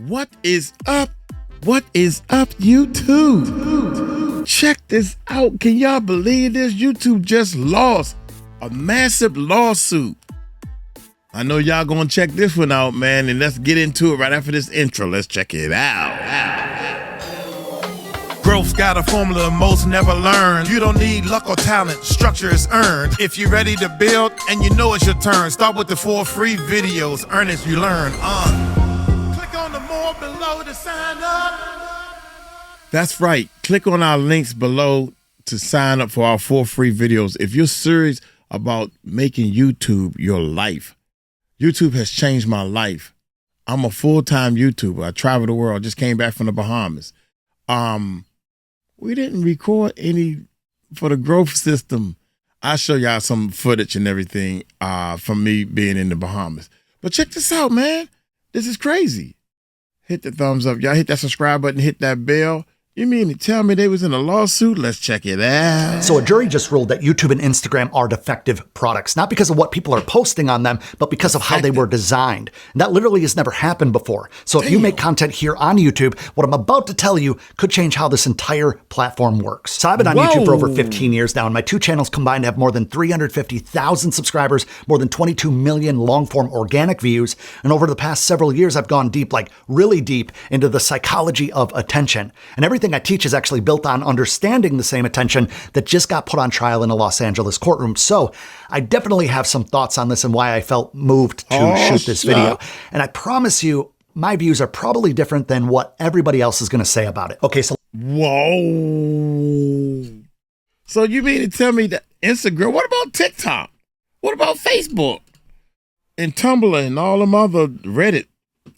What is up? What is up, YouTube? Check this out. Can y'all believe this? YouTube just lost a massive lawsuit. I know y'all gonna check this one out, man, and let's get into it right after this intro. Let's check it out. Growth's got a formula most never learn. You don't need luck or talent, structure is earned. If you're ready to build and you know it's your turn, start with the 4 free videos, earn as you learn. Click on the more below to sign up. That's right, click on our links below to sign up for our 4 free videos. If you're serious about making YouTube your life, YouTube has changed my life. I'm a full-time YouTuber. I travel the world, just came back from the Bahamas. We didn't record any for the growth system. I'll show y'all some footage and everything from me being in the Bahamas. But check this out, man. This is crazy. Hit the thumbs up. Y'all hit that subscribe button, hit that bell. You mean to tell me they was in a lawsuit? Let's check it out. So a jury just ruled that YouTube and Instagram are defective products, not because of what people are posting on them, but because of how they were designed. And that literally has never happened before. So if you make content here on YouTube, what I'm about to tell you could change how this entire platform works. So I've been on YouTube for over 15 years now, and my 2 channels combined have more than 350,000 subscribers, more than 22 million long-form organic views. And over the past several years, I've gone deep, like really deep, into the psychology of attention. And everything I teach is actually built on understanding the same attention that just got put on trial in a Los Angeles courtroom. So I definitely have some thoughts on this and why I felt moved to shoot this video. And I promise you, my views are probably different than what everybody else is going to say about it. Okay, so whoa. So you mean to tell me that Instagram, what about TikTok? What about Facebook and Tumblr and all them other Reddit?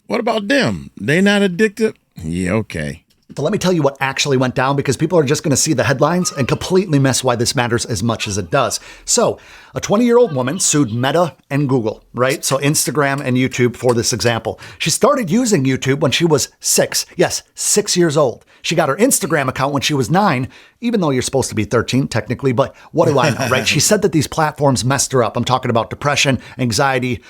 What about them? They not addicted? Yeah, okay. So let me tell you what actually went down, because people are just going to see the headlines and completely miss why this matters as much as it does. So a 20-year-old woman sued Meta and Google, right? So Instagram and YouTube for this example. She started using YouTube when she was 6. Yes, 6 years old. She got her Instagram account when she was 9, even though you're supposed to be 13 technically, but what do I know, right? She said that these platforms messed her up. I'm talking about depression, anxiety,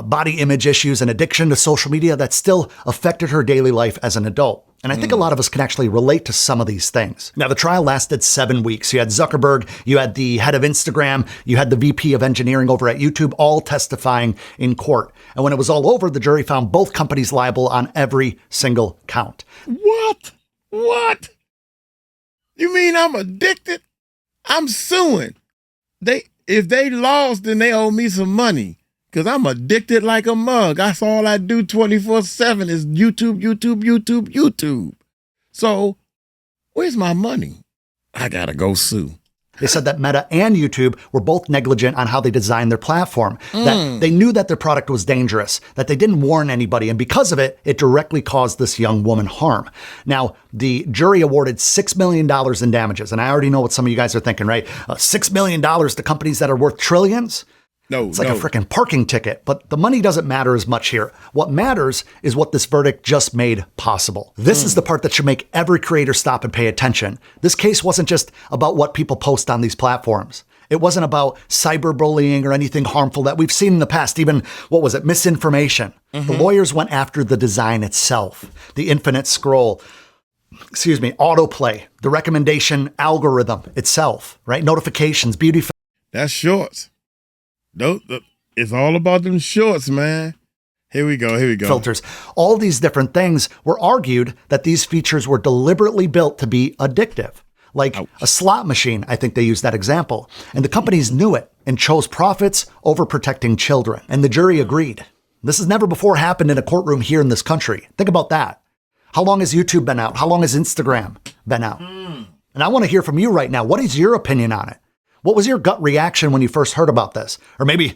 body image issues, and addiction to social media that still affected her daily life as an adult. And I think a lot of us can actually relate to some of these things. Now, the trial lasted 7 weeks. You had Zuckerberg, you had the head of Instagram, you had the VP of engineering over at YouTube, all testifying in court. And when it was all over, the jury found both companies liable on every single count. What? What? You mean I'm addicted? I'm suing. If they lost, then they owe me some money. Because I'm addicted like a mug. That's all I do 24/7 is YouTube, YouTube, YouTube, YouTube. So where's my money? I gotta go sue. They said that Meta and YouTube were both negligent on how they designed their platform, that they knew that their product was dangerous, that they didn't warn anybody, and because of it, it directly caused this young woman harm. Now, the jury awarded $6 million in damages, and I already know what some of you guys are thinking, right? $6 million to companies that are worth trillions? It's like a freaking parking ticket, but the money doesn't matter as much here. What matters is what this verdict just made possible. This is the part that should make every creator stop and pay attention. This case wasn't just about what people post on these platforms. It wasn't about cyberbullying or anything harmful that we've seen in the past, even, what was it, misinformation. The lawyers went after the design itself, the infinite scroll, autoplay, the recommendation algorithm itself, right? Notifications, beauty. That's shorts. It's all about them shorts, man. Here we go. Filters. All these different things were argued that these features were deliberately built to be addictive. Like a slot machine, I think they used that example. And the companies knew it and chose profits over protecting children. And the jury agreed. This has never before happened in a courtroom here in this country. Think about that. How long has YouTube been out? How long has Instagram been out? And I want to hear from you right now. What is your opinion on it? What was your gut reaction when you first heard about this? Or maybe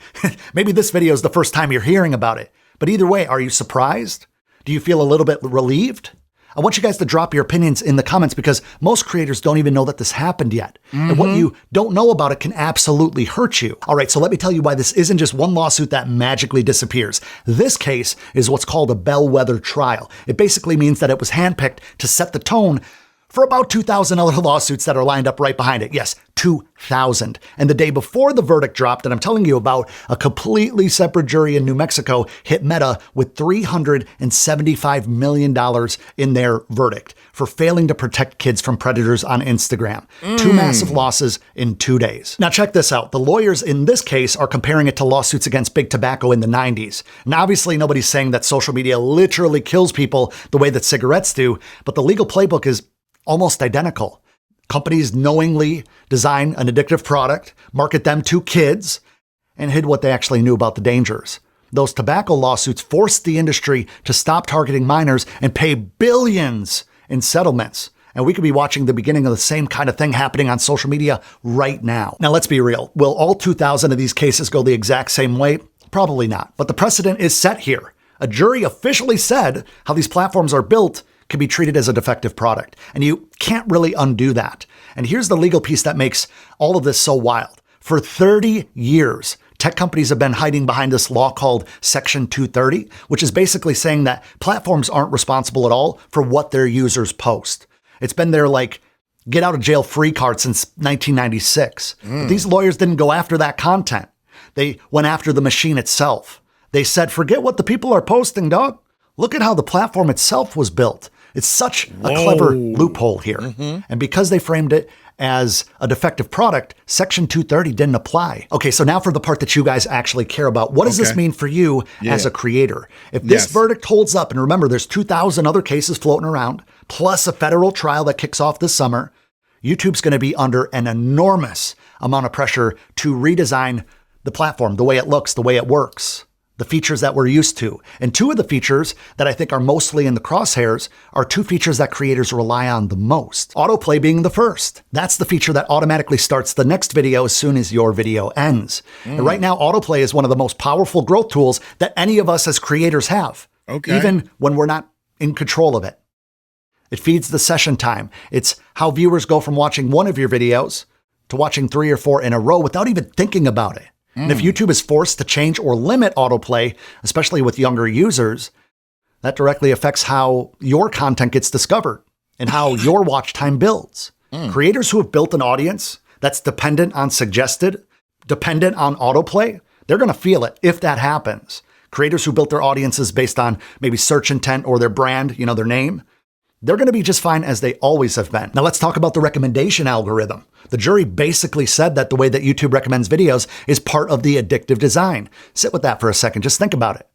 this video is the first time you're hearing about it. But either way, are you surprised? Do you feel a little bit relieved? I want you guys to drop your opinions in the comments, because most creators don't even know that this happened yet. And what you don't know about it can absolutely hurt you. All right, so let me tell you why this isn't just one lawsuit that magically disappears. This case is what's called a bellwether trial. It basically means that it was handpicked to set the tone for about 2,000 other lawsuits that are lined up right behind it. Yes, 2,000. And the day before the verdict dropped, that I'm telling you about, a completely separate jury in New Mexico hit Meta with $375 million in their verdict for failing to protect kids from predators on Instagram. 2 massive losses in 2 days. Now check this out. The lawyers in this case are comparing it to lawsuits against big tobacco in the 90s. And obviously nobody's saying that social media literally kills people the way that cigarettes do, but the legal playbook is almost identical. Companies knowingly design an addictive product, market them to kids, and hid what they actually knew about the dangers. Those tobacco lawsuits forced the industry to stop targeting minors and pay billions in settlements. And we could be watching the beginning of the same kind of thing happening on social media right now. Now, let's be real. Will all 2,000 of these cases go the exact same way? Probably not. But the precedent is set here. A jury officially said how these platforms are built can be treated as a defective product. And you can't really undo that. And here's the legal piece that makes all of this so wild. For 30 years, tech companies have been hiding behind this law called Section 230, which is basically saying that platforms aren't responsible at all for what their users post. It's been their get out of jail free card since 1996. But these lawyers didn't go after that content. They went after the machine itself. They said, forget what the people are posting, dog. Look at how the platform itself was built. It's such a clever loophole here. And because they framed it as a defective product, Section 230 didn't apply. Okay, so now for the part that you guys actually care about. What does this mean for you as a creator? If this verdict holds up, and remember, there's 2,000 other cases floating around, plus a federal trial that kicks off this summer, YouTube's going to be under an enormous amount of pressure to redesign the platform, the way it looks, the way it works, the features that we're used to. And 2 of the features that I think are mostly in the crosshairs are 2 features that creators rely on the most. Autoplay being the first. That's the feature that automatically starts the next video as soon as your video ends. And right now, autoplay is one of the most powerful growth tools that any of us as creators have. Even when we're not in control of it. It feeds the session time. It's how viewers go from watching one of your videos to watching 3 or 4 in a row without even thinking about it. And if YouTube is forced to change or limit autoplay, especially with younger users, that directly affects how your content gets discovered and how your watch time builds. Creators who have built an audience that's dependent on suggested, dependent on autoplay, they're going to feel it if that happens. Creators who built their audiences based on maybe search intent or their brand, their name, they're going to be just fine as they always have been. Now let's talk about the recommendation algorithm. The jury basically said that the way that YouTube recommends videos is part of the addictive design. Sit with that for a second. Just think about it.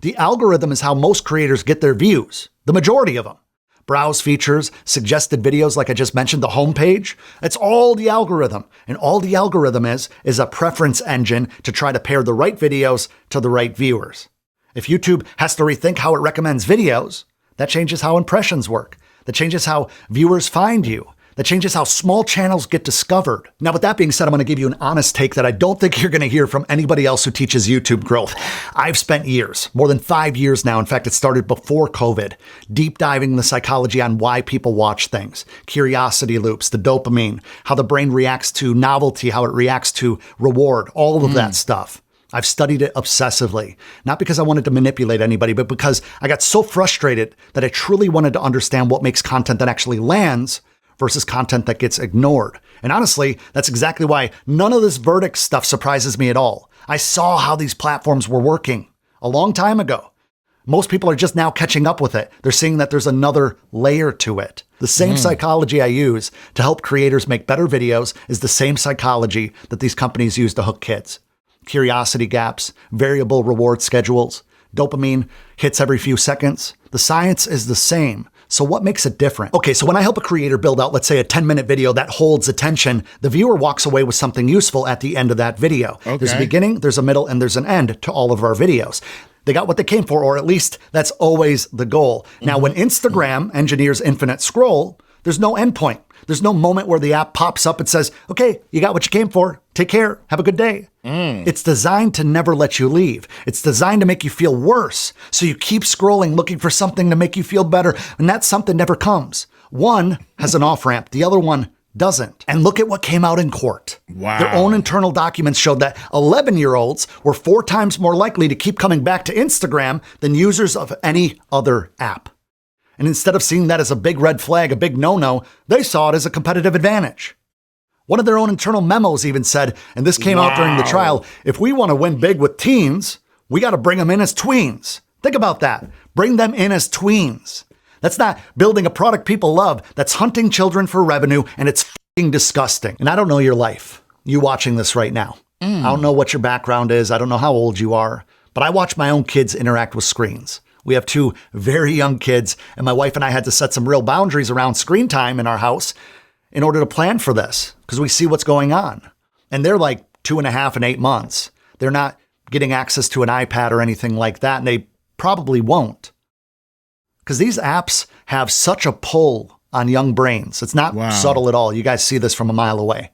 The algorithm is how most creators get their views, the majority of them. Browse features, suggested videos like I just mentioned, the homepage. It's all the algorithm. And all the algorithm is a preference engine to try to pair the right videos to the right viewers. If YouTube has to rethink how it recommends videos, that changes how impressions work. That changes how viewers find you. That changes how small channels get discovered. Now, with that being said, I'm going to give you an honest take that I don't think you're going to hear from anybody else who teaches YouTube growth. I've spent years, more than 5 years now, in fact, it started before COVID, deep diving the psychology on why people watch things, curiosity loops, the dopamine, how the brain reacts to novelty, how it reacts to reward, all of that stuff. I've studied it obsessively, not because I wanted to manipulate anybody, but because I got so frustrated that I truly wanted to understand what makes content that actually lands versus content that gets ignored. And honestly, that's exactly why none of this verdict stuff surprises me at all. I saw how these platforms were working a long time ago. Most people are just now catching up with it. They're seeing that there's another layer to it. The same psychology I use to help creators make better videos is the same psychology that these companies use to hook kids. Curiosity gaps, variable reward schedules, dopamine hits every few seconds. The science is the same. So what makes it different? Okay, so when I help a creator build out, let's say, a 10-minute video that holds attention, the viewer walks away with something useful at the end of that video. Okay. There's a beginning, there's a middle, and there's an end to all of our videos. They got what they came for, or at least that's always the goal. Now, when Instagram engineers infinite scroll, there's no endpoint. There's no moment where the app pops up and says, okay, you got what you came for. Take care. Have a good day. It's designed to never let you leave. It's designed to make you feel worse. So you keep scrolling, looking for something to make you feel better. And that something never comes. One has an off-ramp. The other one doesn't. And look at what came out in court. Wow. Their own internal documents showed that 11-year-olds were 4 times more likely to keep coming back to Instagram than users of any other app. And instead of seeing that as a big red flag, a big no-no, they saw it as a competitive advantage. One of their own internal memos even said, and this came out during the trial, if we want to win big with teens, we got to bring them in as tweens. Think about that. Bring them in as tweens. That's not building a product people love. That's hunting children for revenue, and it's f***ing disgusting. And I don't know your life, you watching this right now. I don't know what your background is. I don't know how old you are, but I watch my own kids interact with screens. We have 2 very young kids, and my wife and I had to set some real boundaries around screen time in our house in order to plan for this, because we see what's going on. And they're like 2.5 and 8 months. They're not getting access to an iPad or anything like that, and they probably won't. Because these apps have such a pull on young brains. It's not subtle at all. You guys see this from a mile away.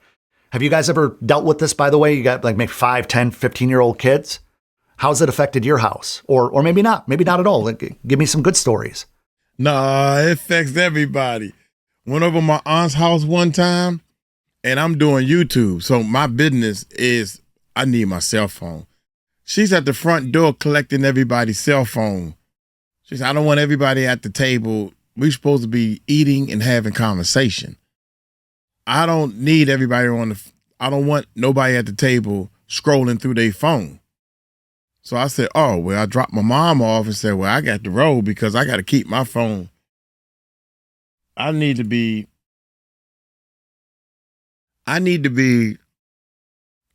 Have you guys ever dealt with this, by the way? You got like maybe 5, 10, 15-year-old kids. How's it affected your house? Or maybe not. Maybe not at all. Like, give me some good stories. Nah, it affects everybody. Went over my aunt's house one time, and I'm doing YouTube. So my business is I need my cell phone. She's at the front door collecting everybody's cell phone. She said, I don't want everybody at the table. We're supposed to be eating and having conversation. I don't need everybody I don't want nobody at the table scrolling through their phone. So I said, oh, well, I dropped my mom off and said, well, I got to roll because I got to keep my phone. I need to be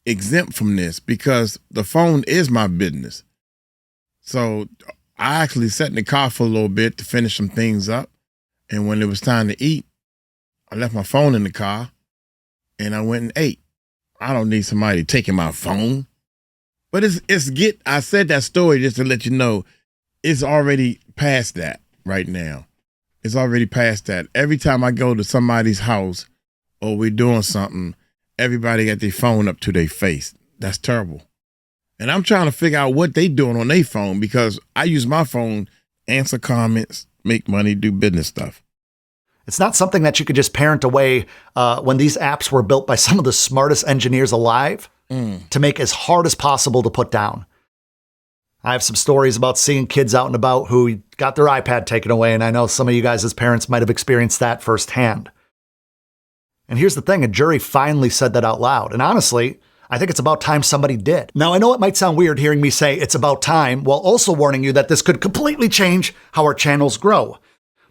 exempt from this because the phone is my business. So I actually sat in the car for a little bit to finish some things up. And when it was time to eat, I left my phone in the car and I went and ate. I don't need somebody taking my phone. But I said that story just to let you know, it's already past that right now. It's already past that. Every time I go to somebody's house or we're doing something, everybody got their phone up to their face. That's terrible. And I'm trying to figure out what they doing on their phone because I use my phone, answer comments, make money, do business stuff. It's not something that you could just parent away when these apps were built by some of the smartest engineers alive to make as hard as possible to put down. I have some stories about seeing kids out and about who got their iPad taken away, and I know some of you guys as parents might have experienced that firsthand. And here's the thing, a jury finally said that out loud. And honestly, I think it's about time somebody did. Now, I know it might sound weird hearing me say it's about time, while also warning you that this could completely change how our channels grow.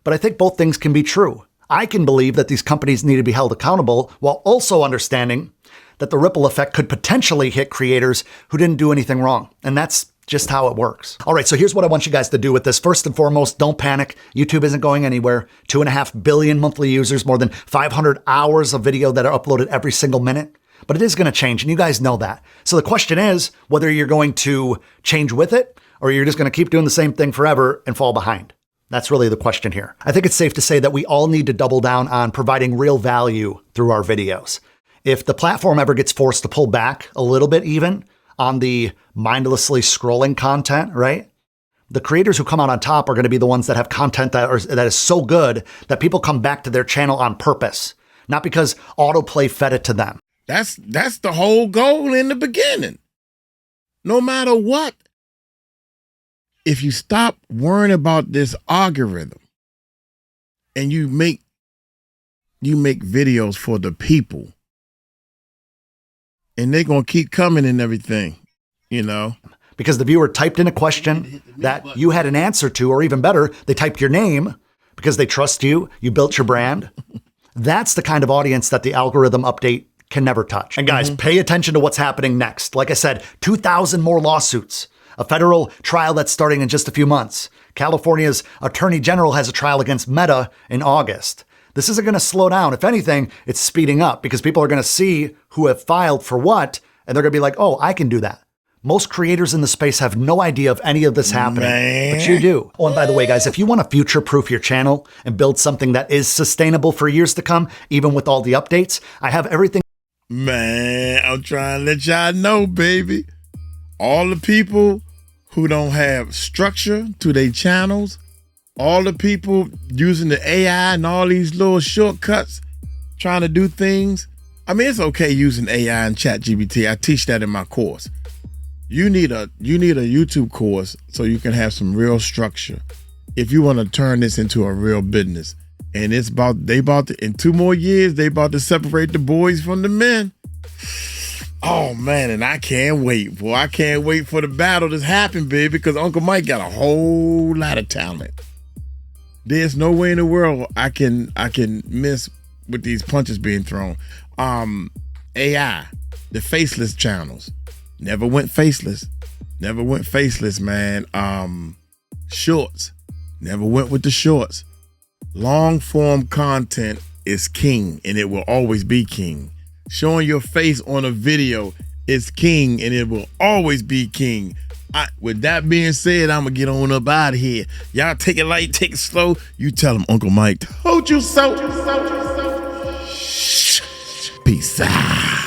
But I think both things can be true. I can believe that these companies need to be held accountable while also understanding that the ripple effect could potentially hit creators who didn't do anything wrong. And that's just how it works. All right, so here's what I want you guys to do with this. First and foremost, don't panic. YouTube isn't going anywhere. 2.5 billion monthly users, more than 500 hours of video that are uploaded every single minute. But it is going to change, and you guys know that. So the question is whether you're going to change with it or you're just going to keep doing the same thing forever and fall behind. That's really the question here. I think it's safe to say that we all need to double down on providing real value through our videos. If the platform ever gets forced to pull back a little bit even on the mindlessly scrolling content, right? The creators who come out on top are going to be the ones that have content that is so good that people come back to their channel on purpose, not because autoplay fed it to them. That's the whole goal in the beginning. No matter what, if you stop worrying about this algorithm and you make videos for the people, and they're going to keep coming and everything, you know. Because the viewer typed in a question that you had an answer to, or even better, they typed your name because they trust you, you built your brand. That's the kind of audience that the algorithm update can never touch. And guys, pay attention to what's happening next. Like I said, 2,000 more lawsuits, a federal trial that's starting in just a few months. California's Attorney General has a trial against Meta in August. This isn't going to slow down. If anything, it's speeding up because people are going to see who have filed for what, and they're going to be like, oh, I can do that. Most creators in the space have no idea of any of this happening, but you do. Oh, and by the way, guys, if you want to future-proof your channel and build something that is sustainable for years to come, even with all the updates, I have everything. Man, I'm trying to let y'all know, baby. All the people who don't have structure to their channels, all the people using the AI and all these little shortcuts, trying to do things. I mean, it's okay using AI and ChatGPT. I teach that in my course. You need a YouTube course so you can have some real structure if you want to turn this into a real business, and in 2 more years, they about to separate the boys from the men. Oh man, and I can't wait, boy. I can't wait for the battle to happen, baby, because Uncle Mike got a whole lot of talent. There's no way in the world I can miss with these punches being thrown. AI, the faceless channels, never went faceless. Never went faceless, man. Shorts, never went with the shorts. Long form content is king, and it will always be king. Showing your face on a video is king, and it will always be king. With that being said, I'm gonna get on up out of here. Y'all take it light, take it slow. You tell them Uncle Mike told you so. Peace out.